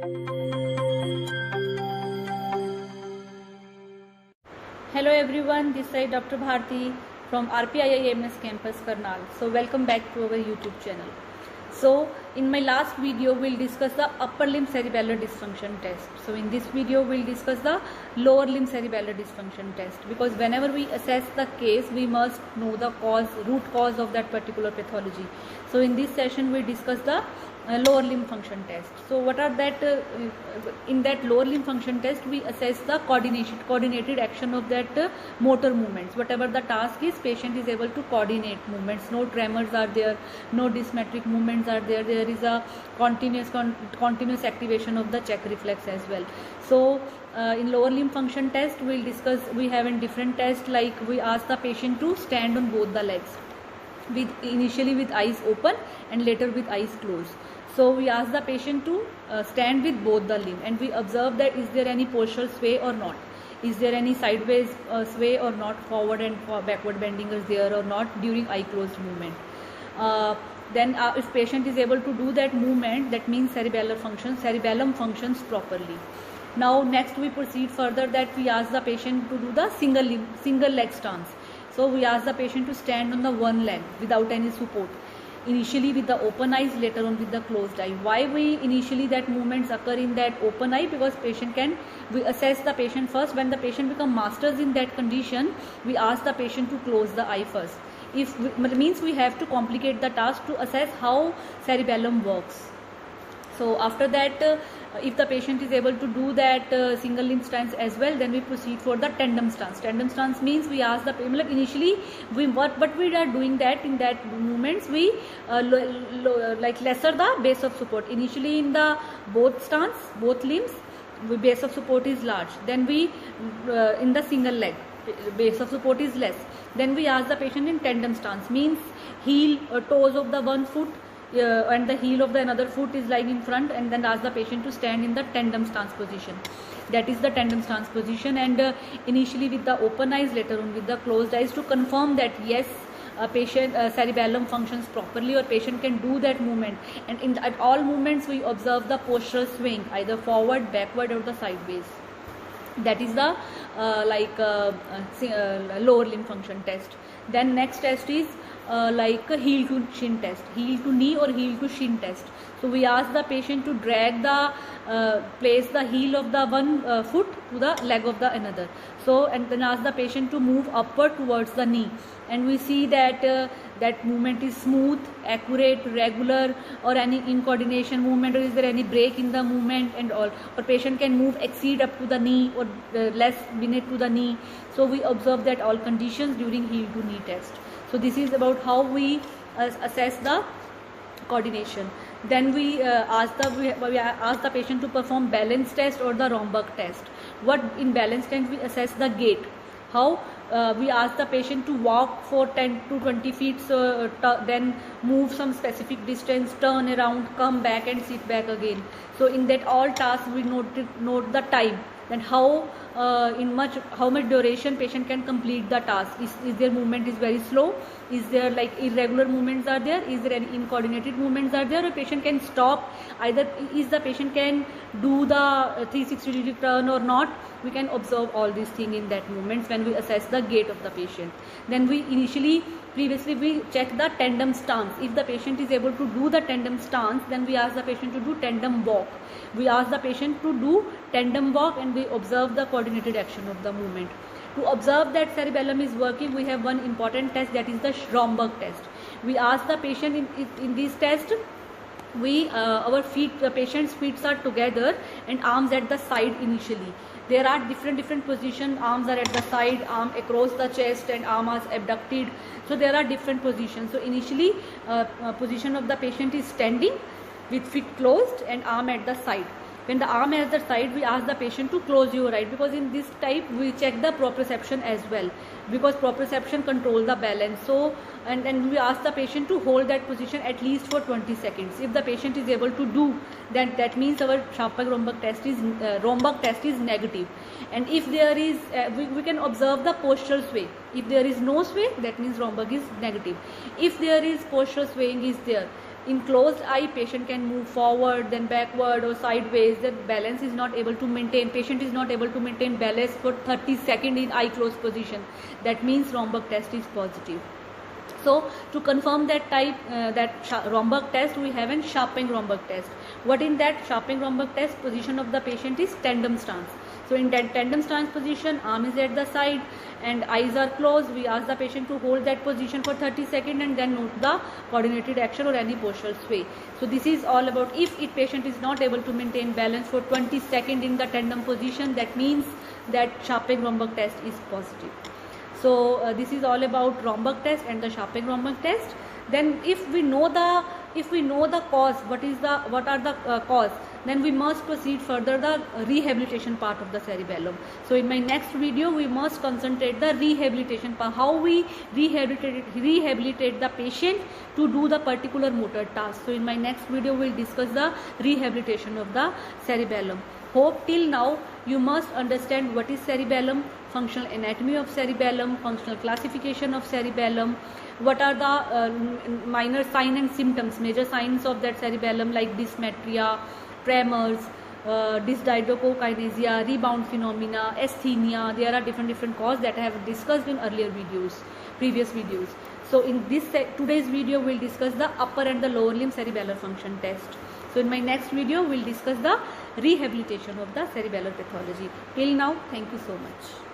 Hello everyone, this is Dr. Bharti from RPIIMS campus Karnal. So welcome back to our YouTube channel. So in my last video we'll discuss the upper limb cerebellar dysfunction test. So in this video we'll discuss the lower limb cerebellar dysfunction test, because whenever we assess the case we must know the root cause of that particular pathology. So in this session we discuss the lower limb function test. So what are that in that lower limb function test we assess the coordinated action of that motor movements. Whatever the task is, patient is able to coordinate movements. No tremors are there, no dysmetric movements are there. There is a continuous activation of the check reflex as well. So in lower limb function test we'll discuss, we have a different test, like we ask the patient to stand on both the legs, initially with eyes open and later with eyes closed. So we ask the patient to stand with both the limb, and we observe that is there any postural sway or not, is there any sideways sway or not, forward and backward bending is there or not during eye closed movement. Then if patient is able to do that movement, that means cerebellum functions properly. Now next we proceed further, that we ask the patient to do the single leg stance. So we ask the patient to stand on the one leg without any support, initially with the open eyes, later on with the closed eye. Why we initially that movements occur in that open eye? Because we assess the patient first. When the patient become masters in that condition, we ask the patient to close the eye first. Means we have to complicate the task to assess how cerebellum works. So after that, if the patient is able to do that single limb stance as well, then we proceed for the tandem stance. Tandem stance means we ask the patient, initially what we are doing that in that movements we like lesser the base of support. Initially in the both limbs, base of support is large. Then we in the single leg, base of support is less. Then we ask the patient in tandem stance, means heel or toes of the one foot and the heel of the another foot is lying in front, and then ask the patient to stand in the tandem stance position. That is the tandem stance position, and initially with the open eyes, later on with the closed eyes, to confirm that yes, a patient cerebellum functions properly or patient can do that movement. And at all movements we observe the postural swing, either forward, backward or the sideways. That is the lower limb function test. Then next test is like a heel to shin test, heel to knee or heel to shin test. So we ask the patient to drag place the heel of the one foot to the leg of the another. So and then ask the patient to move upward towards the knee, and we see that that movement is smooth, accurate, regular, or any incoordination movement, or is there any break in the movement and all, or patient can move exceed up to the knee or less beneath to the knee. So we observe that all conditions during heel to knee test. So this is about how we assess the coordination. Then we ask the patient to perform balance test or the Romberg test. What in balance test we assess the gait. How we ask the patient to walk for 10 to 20 feet, so then move some specific distance, turn around, come back and sit back again. So in that all tasks we note the time, then how much duration patient can complete the task. Is their movement is very slow, is there like irregular movements are there, is there any incoordinated movements are there, or patient can stop, either is the patient can do the 360 degree turn or not. We can observe all these things in that movements when we assess the gait of the patient. Then previously we check the tandem stance. If the patient is able to do the tandem stance, then we ask the patient to do tandem walk. We ask the patient to do tandem walk, and we observe the coordinated action of the movement. To observe that cerebellum is working, we have one important test, that is the Romberg test. We ask the patient in this test, our patient's feet are together and arms at the side initially. There are different positions. Arms are at the side, arm across the chest, and arm is abducted. So there are different positions. So initially position of the patient is standing with feet closed and arm at the side. When the arm is at the side, we ask the patient to close your eye, because in this type we check the proprioception as well, because proprioception control the balance. So and then we ask the patient to hold that position at least for 20 seconds. If the patient is able to do, then that means our Romberg test is negative. And if there is, we can observe the postural sway. If there is no sway, that means Romberg is negative. If there is postural swaying is there, In closed eye, patient can move forward, then backward or sideways. The balance is not able to maintain. Patient is not able to maintain balance for 30 seconds in eye closed position. That means Romberg test is positive. So to confirm that type, Romberg test, we have a Scharping-Romberg test. What in that Scharping-Romberg test? Position of the patient is tandem stance. So in that tandem stance position, arm is at the side and eyes are closed. We ask the patient to hold that position for 30 seconds and then note the coordinated action or any postural sway. So this is all about if patient is not able to maintain balance for 20 seconds in the tandem position, that means that Scharping-Romberg test is positive. So this is all about Romberg test and the Scharping-Romberg test. Then if we know the cause, what are the cause, then we must proceed further the rehabilitation part of the cerebellum. So in my next video we must concentrate the rehabilitation part, how we rehabilitate the patient to do the particular motor task. So in my next video we will discuss the rehabilitation of the cerebellum. Hope till now you must understand what is cerebellum, functional anatomy of cerebellum, functional classification of cerebellum, what are the minor signs and symptoms, major signs of that cerebellum like dysmetria, tremors, dysdiadochokinesia, rebound phenomena, asthenia. There are different causes that I have discussed in earlier videos, previous videos. So in this today's video we will discuss the upper and the lower limb cerebellar function test. So in my next video we will discuss the rehabilitation of the cerebellar pathology. Till now, thank you so much.